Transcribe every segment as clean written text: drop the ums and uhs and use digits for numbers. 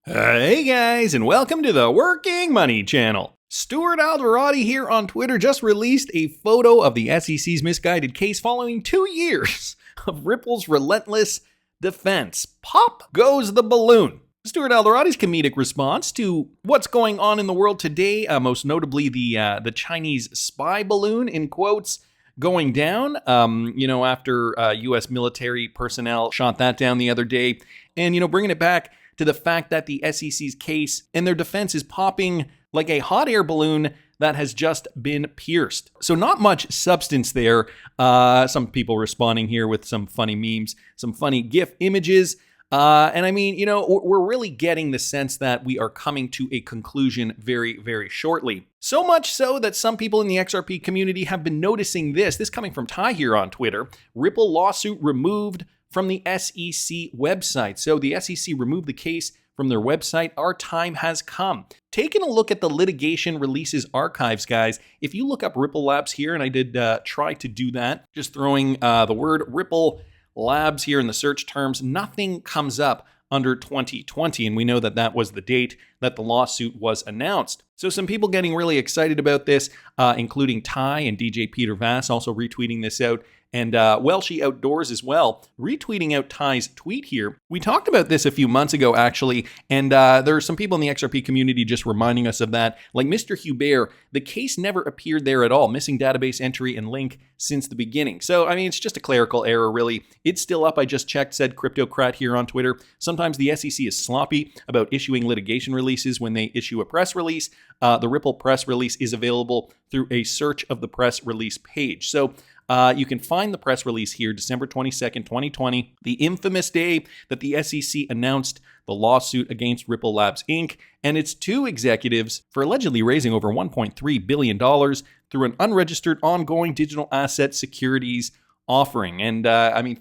Hey guys, and welcome to the Working Money channel. Stuart Alderati here on Twitter just released a photo of the SEC's misguided case following 2 years of Ripple's relentless defense. Pop goes the balloon. Stuart Alderati's comedic response to what's going on in the world today, most notably the Chinese spy balloon, in quotes, going down, after U.S. military personnel shot that down the other day, and, bringing it back to the fact that the SEC's case and their defense is popping like a hot air balloon that has just been pierced. So not much substance there. Some people responding here with some funny memes, some funny GIF images. We're really getting the sense that we are coming to a conclusion very, very shortly. So much so that some people in the XRP community have been noticing this. This coming from Ty here on Twitter. Ripple lawsuit removed from the SEC website. So the SEC removed the case from their website. Our time has come. Taking a look at the litigation releases archives, guys. If you look up Ripple Labs here, and I did try to do that, just throwing the word Ripple Labs here in the search terms, nothing comes up under 2020, and we know that that was the date that the lawsuit was announced. So some people getting really excited about this, including Ty and DJ Peter Vass also retweeting this out, and Welshie Outdoors as well, retweeting out Ty's tweet here. We talked about this a few months ago, actually, and there are some people in the XRP community just reminding us of that. Like Mr. Hubert, the case never appeared there at all, missing database entry and link since the beginning. So, it's just a clerical error, really. It's still up, I just checked, said Cryptocrat here on Twitter. Sometimes the SEC is sloppy about issuing litigation releases when they issue a press release. The Ripple press release is available through a search of the press release page. So, you can find the press release here, December 22nd, 2020, the infamous day that the SEC announced the lawsuit against Ripple Labs, Inc. and its two executives for allegedly raising over $1.3 billion through an unregistered ongoing digital asset securities offering. And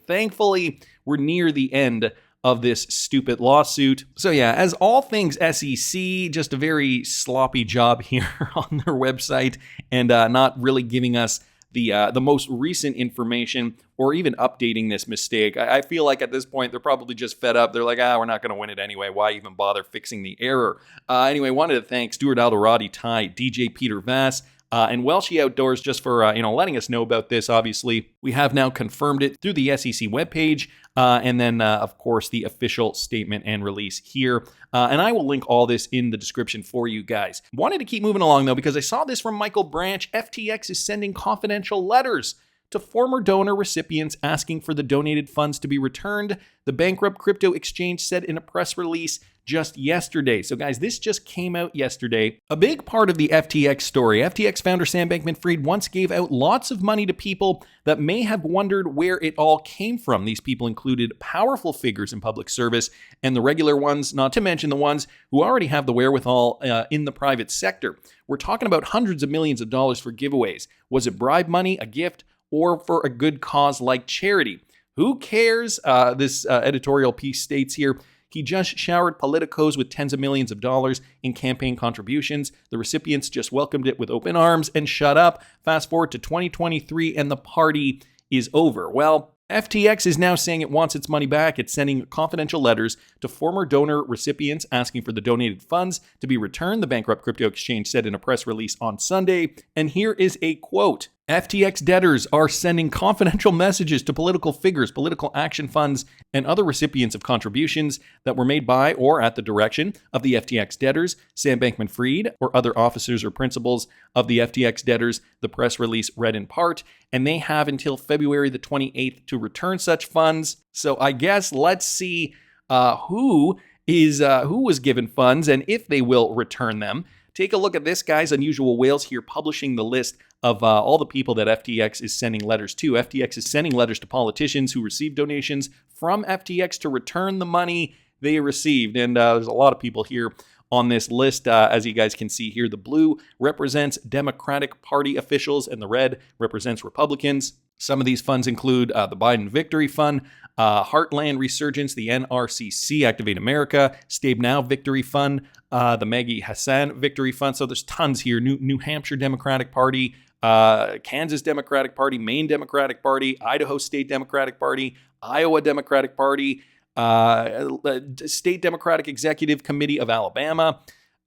thankfully, we're near the end of this stupid lawsuit. So yeah, as all things SEC, just a very sloppy job here on their website and not really giving us the most recent information or even updating this mistake. I feel like at this point, they're probably just fed up. They're like, we're not going to win it anyway. Why even bother fixing the error? Anyway, wanted to thank Stuart Alderati, Ty, DJ Peter Vass, and Welshie Outdoors just for letting us know about this. Obviously, we have now confirmed it through the SEC webpage, and then of course the official statement and release here. And I will link all this in the description for you guys. Wanted to keep moving along though because I saw this from Michael Branch. FTX is sending confidential letters to former donor recipients asking for the donated funds to be returned, the bankrupt crypto exchange said in a press release just yesterday. So guys, this just came out yesterday. A big part of the FTX story. FTX founder Sam Bankman-Fried once gave out lots of money to people that may have wondered where it all came from. These people included powerful figures in public service and the regular ones, not to mention the ones who already have the wherewithal in the private sector. We're talking about hundreds of millions of dollars for giveaways. Was it bribe money, a gift, or for a good cause like charity? Who cares? This editorial piece states here, he just showered politicos with tens of millions of dollars in campaign contributions. The recipients just welcomed it with open arms and shut up. Fast forward to 2023 and the party is over. Well, FTX is now saying it wants its money back. It's sending confidential letters to former donor recipients asking for the donated funds to be returned, the bankrupt crypto exchange said in a press release on Sunday. And here is a quote. FTX debtors are sending confidential messages to political figures, political action funds, and other recipients of contributions that were made by or at the direction of the FTX debtors, Sam Bankman-Fried, or other officers or principals of the FTX debtors, the press release read in part, and they have until February the 28th to return such funds. So I guess let's see who was given funds and if they will return them. Take a look at this, guys. Unusual Whales here publishing the list of all the people that FTX is sending letters to. FTX is sending letters to politicians who received donations from FTX to return the money they received. And there's a lot of people here on this list. As you guys can see here, the blue represents Democratic Party officials and the red represents Republicans. Some of these funds include the Biden Victory Fund, Heartland Resurgence, the NRCC, Activate America, Stave Now Victory Fund, the Maggie Hassan Victory Fund. So there's tons here. New Hampshire Democratic Party, Kansas Democratic Party, Maine Democratic Party, Idaho State Democratic Party, Iowa Democratic Party, State Democratic Executive Committee of Alabama.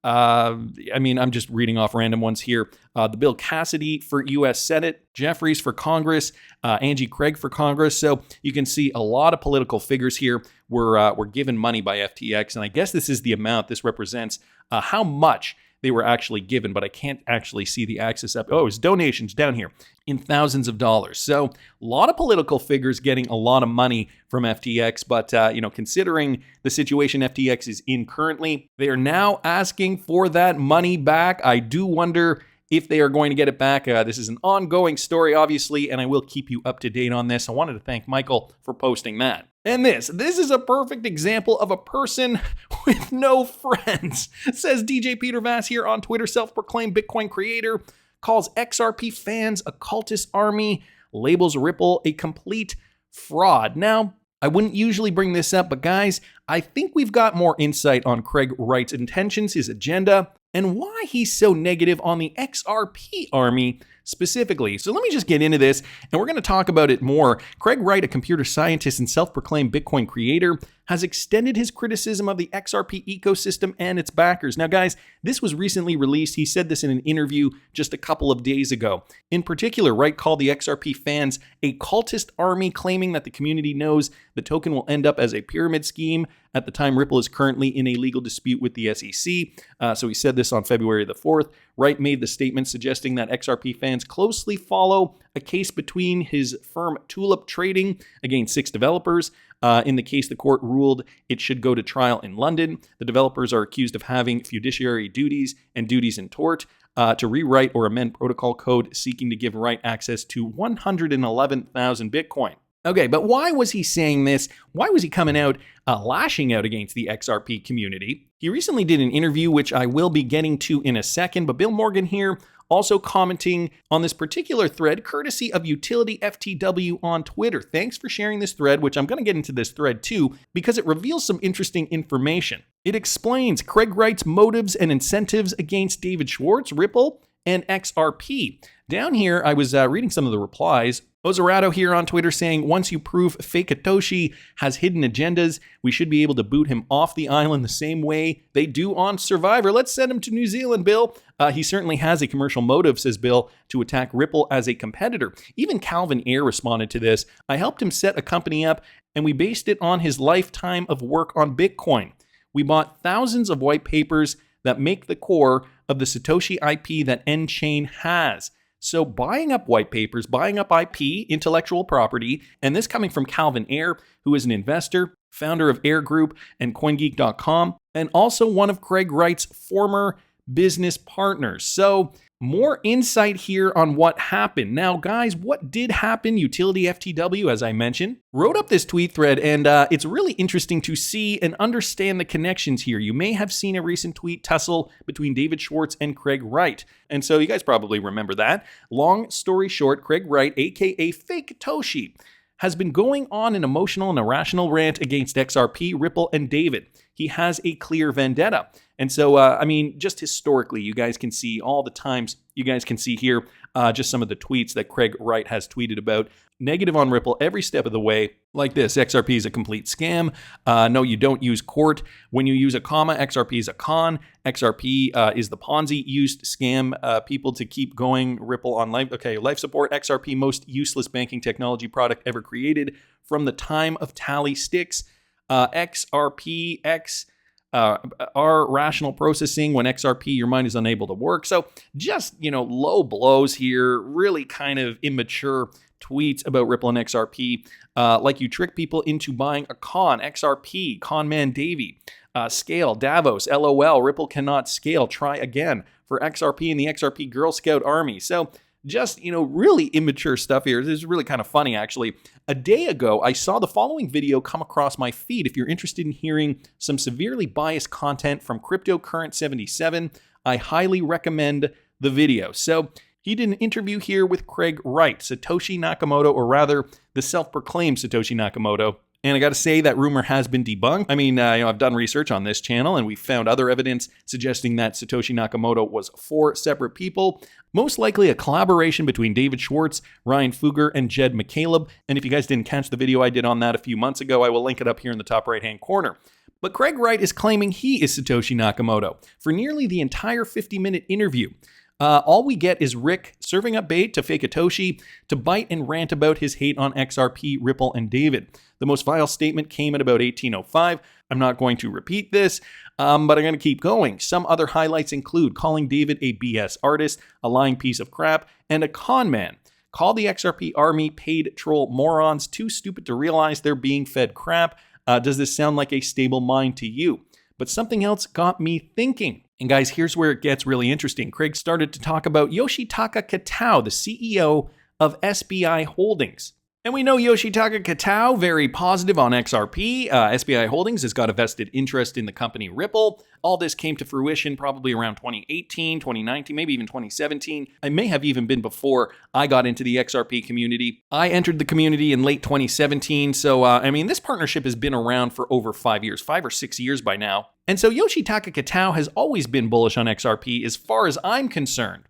I mean, I'm just reading off random ones here. The Bill Cassidy for U.S. Senate, Jeffries for Congress, Angie Craig for Congress. So you can see a lot of political figures here were given money by FTX. And I guess this is the amount this represents, how much they were actually given, but I can't actually see the axis up. Oh, it's donations down here in thousands of dollars. So a lot of political figures getting a lot of money from FTX, but considering the situation FTX is in currently, they are now asking for that money back. I do wonder if they are going to get it back. This is an ongoing story, obviously, and I will keep you up to date on this. I wanted to thank Michael for posting that. And this is a perfect example of a person with no friends, says DJ Peter Vass here on Twitter, self-proclaimed Bitcoin creator, calls XRP fans a cultist army, labels Ripple a complete fraud. Now, I wouldn't usually bring this up, but guys, I think we've got more insight on Craig Wright's intentions, his agenda, and why he's so negative on the XRP army specifically. So let me just get into this, and we're going to talk about it more. Craig Wright, a computer scientist and self-proclaimed Bitcoin creator, has extended his criticism of the XRP ecosystem and its backers. Now, guys, this was recently released. He said this in an interview just a couple of days ago. In particular, Wright called the XRP fans a cultist army, claiming that the community knows the token will end up as a pyramid scheme. At the time, Ripple is currently in a legal dispute with the SEC. So he said this on February the 4th. Wright made the statement suggesting that XRP fans closely follow a case between his firm Tulip Trading against 6 developers. In the case, the court ruled it should go to trial in London. The developers are accused of having fiduciary duties and duties in tort to rewrite or amend protocol code seeking to give Wright access to 111,000 Bitcoin. Okay, but why was he saying this? Why was he coming out lashing out against the XRP community? He recently did an interview, which I will be getting to in a second, but Bill Morgan here also commenting on this particular thread, courtesy of Utility FTW on Twitter. Thanks for sharing this thread, which I'm going to get into this thread too, because it reveals some interesting information. It explains Craig Wright's motives and incentives against David Schwartz, Ripple, and XRP. Down here, I was reading some of the replies. Ozerato here on Twitter saying, once you prove fake Satoshi has hidden agendas, we should be able to boot him off the island the same way they do on Survivor. Let's send him to New Zealand, Bill. He certainly has a commercial motive, says Bill, to attack Ripple as a competitor. Even Calvin Ayre responded to this. I helped him set a company up, and we based it on his lifetime of work on Bitcoin. We bought thousands of white papers that make the core of the Satoshi IP that nChain has. So buying up white papers, buying up IP, intellectual property, and this coming from Calvin Ayre, who is an investor, founder of Ayre Group and CoinGeek.com, and also one of Craig Wright's former business partners. So more insight here on what happened. Now, guys, what did happen? Utility FTW, as I mentioned, wrote up this tweet thread, and it's really interesting to see and understand the connections here. You may have seen a recent tweet tussle between David Schwartz and Craig Wright. And so you guys probably remember that. Long story short, Craig Wright, aka Fake Toshi, has been going on an emotional and irrational rant against XRP, Ripple, and David. He has a clear vendetta. And so, just historically, you guys can see all the times, you guys can see here just some of the tweets that Craig Wright has tweeted about. Negative on Ripple every step of the way, like this. XRP is a complete scam. No, you don't use court. When you use a comma, XRP is a con. XRP is the Ponzi used scam people to keep going. Ripple on life. Okay, life support. XRP, most useless banking technology product ever created from the time of tally sticks. XRP, R rational processing. When XRP, your mind is unable to work. So just, low blows here, really kind of immature tweets about Ripple and XRP, like you trick people into buying a con, XRP, Conman Davey, scale, Davos, LOL, Ripple cannot scale, try again for XRP and the XRP Girl Scout Army. So just, really immature stuff here. This is really kind of funny, actually. A day ago, I saw the following video come across my feed. If you're interested in hearing some severely biased content from CryptoCurrent77, I highly recommend the video. So he did an interview here with Craig Wright, Satoshi Nakamoto, or rather the self-proclaimed Satoshi Nakamoto, And I got to say that rumor has been debunked. I mean, I've done research on this channel and we found other evidence suggesting that Satoshi Nakamoto was 4 separate people, most likely a collaboration between David Schwartz, Ryan Fugger, and Jed McCaleb. And if you guys didn't catch the video I did on that a few months ago, I will link it up here in the top right-hand corner. But Craig Wright is claiming he is Satoshi Nakamoto for nearly the entire 50-minute interview. All we get is Rick serving up bait to Fakatoshi to bite and rant about his hate on XRP, Ripple, and David. The most vile statement came at about 1805. I'm not going to repeat this, but I'm going to keep going. Some other highlights include calling David a BS artist, a lying piece of crap, and a con man. Call the XRP army paid troll morons, too stupid to realize they're being fed crap. Does this sound like a stable mind to you? But something else got me thinking. And guys, here's where it gets really interesting. Craig started to talk about Yoshitaka Kitao, the CEO of SBI Holdings. And we know Yoshitaka Kitao, very positive on XRP. SBI Holdings has got a vested interest in the company Ripple. All this came to fruition probably around 2018, 2019, maybe even 2017. It may have even been before I got into the XRP community. I entered the community in late 2017. So, this partnership has been around for over 5 years, 5 or 6 years by now. And so Yoshitaka Kitao has always been bullish on XRP as far as I'm concerned.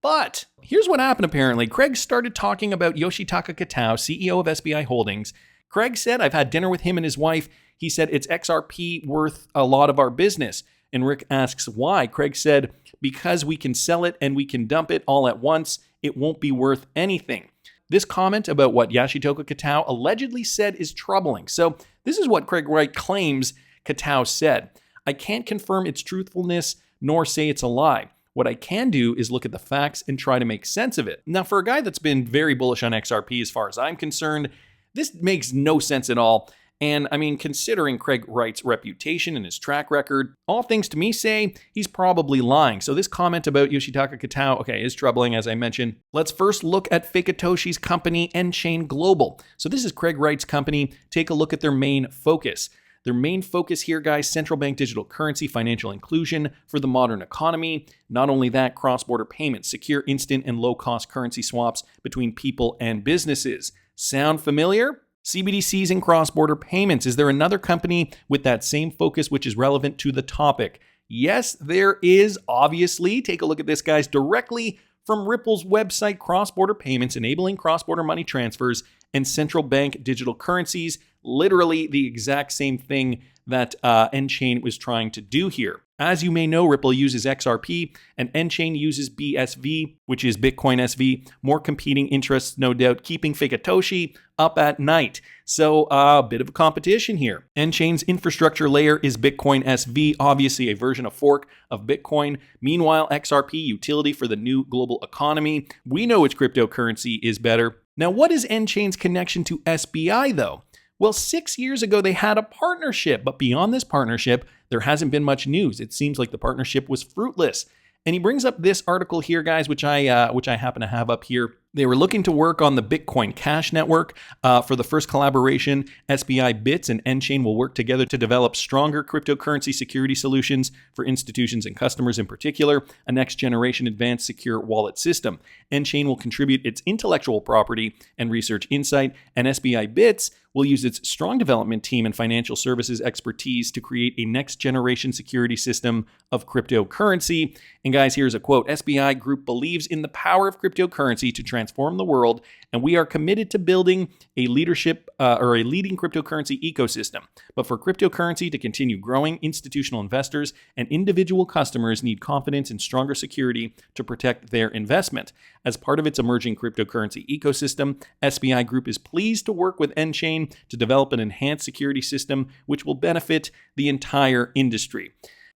But here's what happened apparently. Craig started talking about Yoshitaka Kitao, CEO of SBI Holdings. Craig said, I've had dinner with him and his wife. He said, it's XRP worth a lot of our business. And Rick asks why. Craig said, because we can sell it and we can dump it all at once, it won't be worth anything. This comment about what Yoshitaka Kitao allegedly said is troubling. So this is what Craig Wright claims Kitao said. I can't confirm its truthfulness nor say it's a lie. What I can do is look at the facts and try to make sense of it. Now, for a guy that's been very bullish on XRP as far as I'm concerned, this makes no sense at all. And considering Craig Wright's reputation and his track record, all things to me say he's probably lying. So this comment about Yoshitaka Kitao, is troubling, as I mentioned. Let's first look at Fakatoshi's company, nChain Global. So this is Craig Wright's company. Take a look at their main focus. Their main focus here, guys, central bank digital currency, financial inclusion for the modern economy. Not only that, cross-border payments, secure, instant, and low-cost currency swaps between people and businesses. Sound familiar? CBDCs and cross-border payments. Is there another company with that same focus which is relevant to the topic? Yes, there is, obviously. Take a look at this, guys, directly from Ripple's website, cross-border payments, enabling cross-border money transfers and central bank digital currencies. Literally the exact same thing that nChain was trying to do here. As you may know, Ripple uses XRP and nChain uses BSV, which is Bitcoin SV. More competing interests, no doubt, keeping Fakatoshi up at night. So a bit of a competition here. nChain's infrastructure layer is Bitcoin SV, obviously a version of fork of Bitcoin. Meanwhile, XRP, utility for the new global economy. We know which cryptocurrency is better. Now, what is nChain's connection to SBI though? Well, 6 years ago, they had a partnership, but beyond this partnership, there hasn't been much news. It seems like the partnership was fruitless. And he brings up this article here, guys, which I happen to have up here. They were looking to work on the Bitcoin Cash Network. For the first collaboration, SBI Bits and nChain will work together to develop stronger cryptocurrency security solutions for institutions and customers in particular, a next-generation advanced secure wallet system. nChain will contribute its intellectual property and research insight, and SBI Bits will use its strong development team and financial services expertise to create a next-generation security system of cryptocurrency. And guys, here's a quote. SBI Group believes in the power of cryptocurrency to transform the world, and we are committed to building a leading cryptocurrency ecosystem. But for cryptocurrency to continue growing, institutional investors and individual customers need confidence and stronger security to protect their investment. As part of its emerging cryptocurrency ecosystem, SBI Group is pleased to work with nChain to develop an enhanced security system which will benefit the entire industry.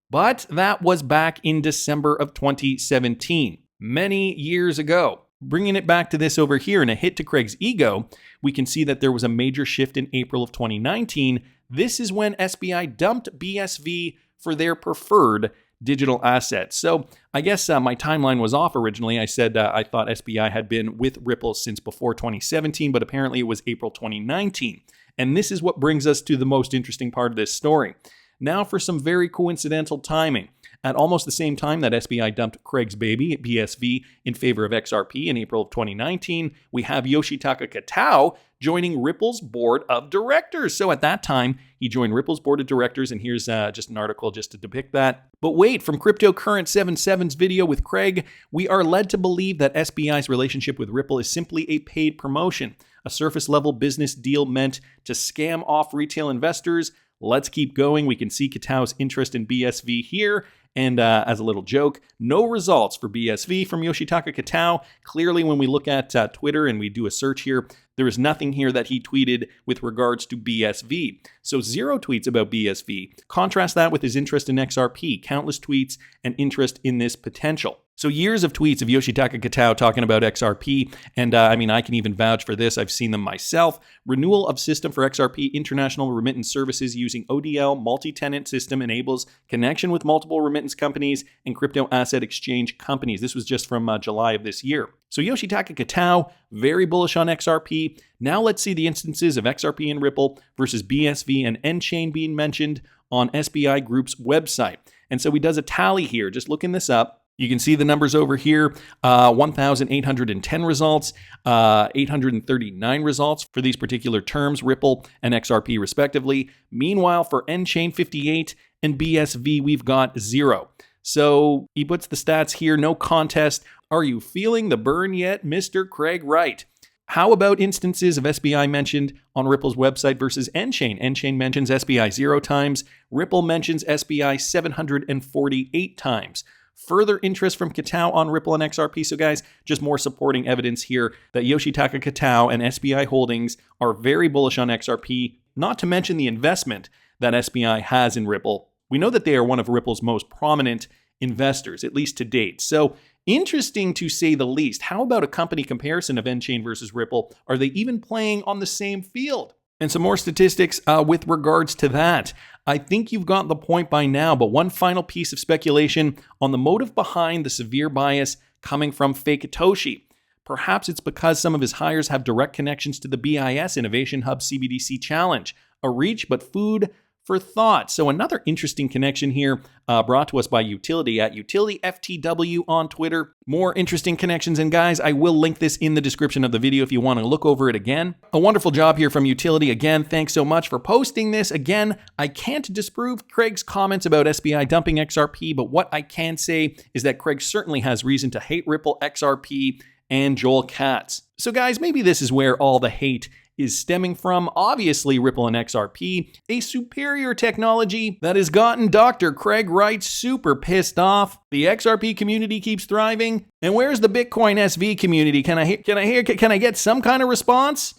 But that was back in December of 2017, many years ago. Bringing it back to this over here in a hit to Craig's ego, we can see that there was a major shift in April of 2019. This is when SBI dumped BSV for their preferred digital assets. So I guess my timeline was off originally. I said I thought SBI had been with Ripple since before 2017, but apparently it was April 2019. And this is what brings us to the most interesting part of this story. Now for some very coincidental timing. At almost the same time that SBI dumped Craig's baby at BSV in favor of XRP in April of 2019, we have Yoshitaka Kitao joining Ripple's board of directors. So at that time, he joined Ripple's board of directors, and here's just an article just to depict that. But wait, from CryptoCurrent77's video with Craig, we are led to believe that SBI's relationship with Ripple is simply a paid promotion, a surface-level business deal meant to scam off retail investors. Let's keep going. We can see Katao's interest in BSV here. And as a little joke, no results for BSV from Yoshitaka Katao. Clearly, when we look at Twitter and we do a search here, there is nothing here that he tweeted with regards to BSV. So 0 tweets about BSV. Contrast that with his interest in XRP, countless tweets and interest in this potential. So years of tweets of Yoshitaka Katao talking about XRP, and I can even vouch for this. I've seen them myself. Renewal of system for XRP international remittance services using ODL multi-tenant system enables connection with multiple remittance companies and crypto asset exchange companies. This was just from July of this year. So Yoshitaka Katao, very bullish on XRP. Now let's see the instances of XRP and Ripple versus BSV and nChain being mentioned on SBI Group's website. And so he does a tally here, just looking this up. You can see the numbers over here, 1,810 results, 839 results for these particular terms, Ripple and XRP respectively. Meanwhile, for nChain 58 and BSV, we've got 0. So he puts the stats here, no contest. Are you feeling the burn yet, Mr. Craig Wright? How about instances of SBI mentioned on Ripple's website versus nChain? nChain mentions SBI 0 times. Ripple mentions SBI 748 times. Further interest from Katao on Ripple and XRP. So guys, just more supporting evidence here that Yoshitaka Katao and SBI Holdings are very bullish on XRP, not to mention the investment that SBI has in Ripple. We know that they are one of Ripple's most prominent investors, at least to date. So interesting to say the least. How about a company comparison of nChain versus Ripple? Are they even playing on the same field? And some more statistics with regards to that. I think you've got the point by now, but one final piece of speculation on the motive behind the severe bias coming from Fake Toshi. Perhaps it's because some of his hires have direct connections to the BIS Innovation Hub CBDC Challenge, a reach but food for thought. So another interesting connection here brought to us by Utility at UtilityFTW on Twitter. More interesting connections. And guys, I will link this in the description of the video if you want to look over it again. A wonderful job here from Utility. Again, thanks so much for posting this. Again, I can't disprove Craig's comments about SBI dumping XRP, but what I can say is that Craig certainly has reason to hate Ripple, XRP, and Joel Katz. So guys, maybe this is where all the hate is stemming from. Obviously, Ripple and XRP, a superior technology that has gotten Dr. Craig Wright super pissed off. The XRP community keeps thriving. And where's the Bitcoin SV community? Can I get some kind of response?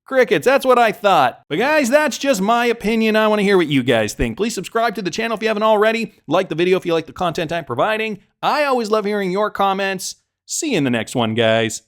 Crickets, that's what I thought. But guys, that's just my opinion. I want to hear what you guys think. Please subscribe to the channel if you haven't already. Like the video if you like the content I'm providing. I always love hearing your comments. See you in the next one, guys.